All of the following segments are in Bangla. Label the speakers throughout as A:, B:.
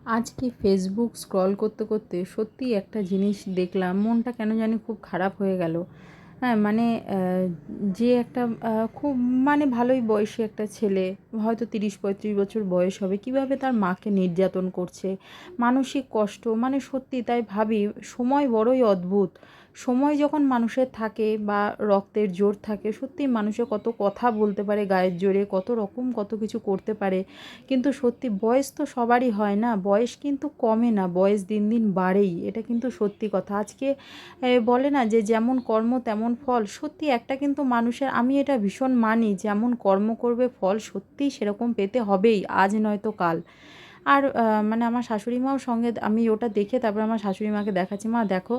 A: আজকে ফেসবুক স্ক্রল করতে করতে সত্যিই একটা জিনিস দেখলাম, মনটা কেন জানি খুব খারাপ হয়ে গেল। হ্যাঁ, মানে যে একটা খুব মানে ভালোই বয়সী একটা ছেলে, হয়তো 30-35 বছর বয়স হবে, কিভাবে তার মাকে নির্যাতন করছে, মানসিক কষ্ট, মানে সত্যি তাই ভাবি সময় বড়ই অদ্ভুত। সময় যখন মানুষের থাকে বা রক্তের জোর থাকে, সত্যিই মানুষে কত কথা বলতে পারে গায়ের জোরে, কত রকম কত কিছু করতে পারে। কিন্তু সত্যি বয়স তো সবারই হয় না, বয়স কিন্তু কমে না, বয়স দিন দিন বাড়েই, এটা কিন্তু সত্যি কথা। আজকে বলে না যে যেমন কর্ম তেমন ফল, সত্যি একটা কিন্তু মানুষের, আমি এটা ভীষণ মানি, যেমন কর্ম করবে ফল সত্যিই সেরকম পেতে হবেই, আজ নয়তো কাল। আর মানে আমার শাশুড়ি মাও সঙ্গে, আমি ওটা দেখে তারপর আমার শাশুড়ি মাকে দেখাচ্ছি, মা দেখো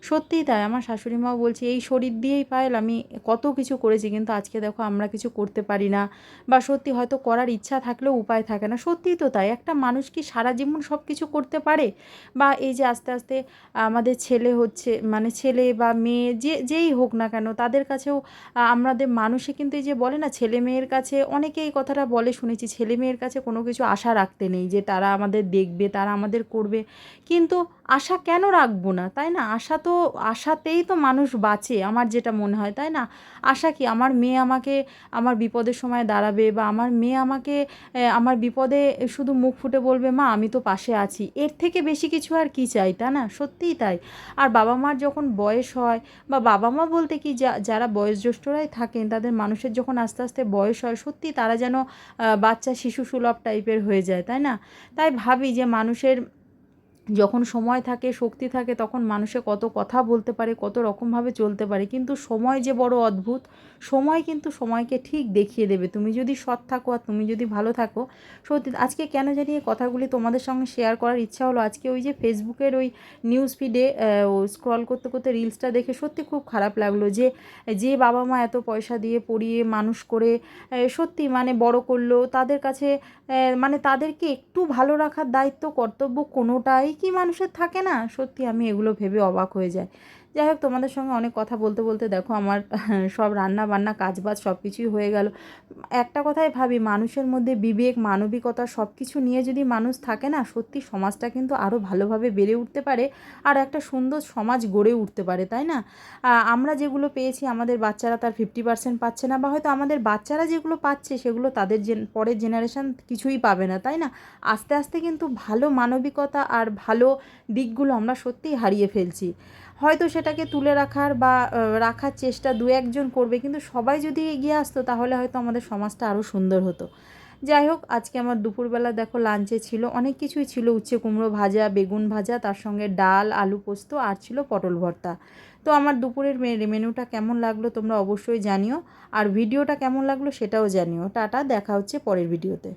A: সত্যিই তাই। আমার শাশুড়ি মাও বলছে এই শরীর দিয়েই পায়েল আমি কত কিছু করেছি, কিন্তু আজকে দেখো আমরা কিছু করতে পারি না, বা সত্যি হয়তো করার ইচ্ছা থাকলেও উপায় থাকে না। সত্যিই তো তাই, একটা মানুষ কি সারা জীবন সব কিছু করতে পারে? বা এই যে আস্তে আস্তে আমাদের ছেলে হচ্ছে, মানে ছেলে বা মেয়ে যেই হোক না কেন, তাদের কাছেও আমাদের মানুষে কিন্তু এই যে বলে না, ছেলে মেয়ের কাছে অনেকে এই কথাটা বলে শুনেছি, ছেলে মেয়ের কাছে কোনো কিছু আশা রাখতে নেই, যে তারা আমাদের দেখবে, তারা আমাদের করবে। কিন্তু আশা কেন রাখবো না, তাই না? আশা তো, আশাতেই তো মানুষ বাঁচে, আমার যেটা মনে হয়, তাই না? আশা কি আমার মেয়ে আমাকে আমার বিপদের সময় দাঁড়াবে, বা আমার মেয়ে আমাকে আমার বিপদে শুধু মুখ ফুটে বলবে মা আমি তো পাশে আছি, এর থেকে বেশি কিছু আর কি চাই, তা না? সত্যিই তাই। আর বাবা মার যখন বয়স হয়, বা বাবা মা বলতে কি, যারা বয়োজ্যেষ্ঠরাই থাকেন, তাদের মানুষের যখন আস্তে আস্তে বয়স হয়, সত্যি তারা যেন বাচ্চা শিশু সুলভ টাইপের হয়ে যায়, তাই না? তাই ভাবি যে মানুষের যখন সময় থাকে, শক্তি থাকে, তখন মানুষে কত কথা বলতে পারে, কত রকমভাবে চলতে পারে। কিন্তু সময় যে বড় অদ্ভুত, সময় কিন্তু সময়কে ঠিক দেখিয়ে দেবে, তুমি যদি সৎ থাকো আর তুমি যদি ভালো থাকো। সত্যি আজকে কেন জানি এই কথাগুলি তোমাদের সঙ্গে শেয়ার করার ইচ্ছা হলো। আজকে ওই যে ফেসবুকের ওই নিউজ ফিডে স্ক্রল করতে করতে রিলসটা দেখে সত্যি খুব খারাপ লাগলো, যে যে বাবা মা এত পয়সা দিয়ে পড়িয়ে মানুষ করে সত্যি মানে বড় করলো, তাদের কাছে মানে তাদেরকে একটু ভালো রাখার দায়িত্ব কর্তব্য কোনোটাই কি মানুষের থাকে না? সত্যি আমি এগুলো ভেবে অবাক হয়ে যাই। যাই হোক, তোমাদের সঙ্গে অনেক কথা বলতে বলতে দেখো আমার সব রান্না বান্না কাজবাজ সব কিছুই হয়ে গেল। একটা কথাই ভাবি, মানুষের মধ্যে বিবেক মানবিকতা সব কিছু নিয়ে যদি মানুষ থাকে না, সত্যি সমাজটা কিন্তু আরও ভালোভাবে বেড়ে উঠতে পারে, আর একটা সুন্দর সমাজ গড়ে উঠতে পারে, তাই না? আমরা যেগুলো পেয়েছি আমাদের বাচ্চারা তার 50% পাচ্ছে না, বা হয়তো আমাদের বাচ্চারা যেগুলো পাচ্ছে সেগুলো তাদের পরের জেনারেশন কিছুই পাবে না, তাই না? আস্তে আস্তে কিন্তু ভালো মানবিকতা আর ভালো দিকগুলো আমরা সত্যিই হারিয়ে ফেলছি। হয়তো সেটাকে তুলে রাখার বা রাখার চেষ্টা দু একজন করবে, কিন্তু সবাই যদি এগিয়ে আসতো তাহলে হয়তো আমাদের সমাজটা আরও সুন্দর হতো। যাই হোক, আজকে আমার দুপুরবেলা দেখো লাঞ্চে ছিল অনেক কিছুই, ছিল উচ্ছে কুমড়ো ভাজা, বেগুন ভাজা, তার সঙ্গে ডাল, আলু পোস্ত, আর ছিল পটল ভর্তা। তো আমার দুপুরের মেনুটা কেমন লাগলো তোমরা অবশ্যই জানিও, আর ভিডিওটা কেমন লাগলো সেটাও জানিও। টাটা, দেখা হচ্ছে পরের ভিডিওতে।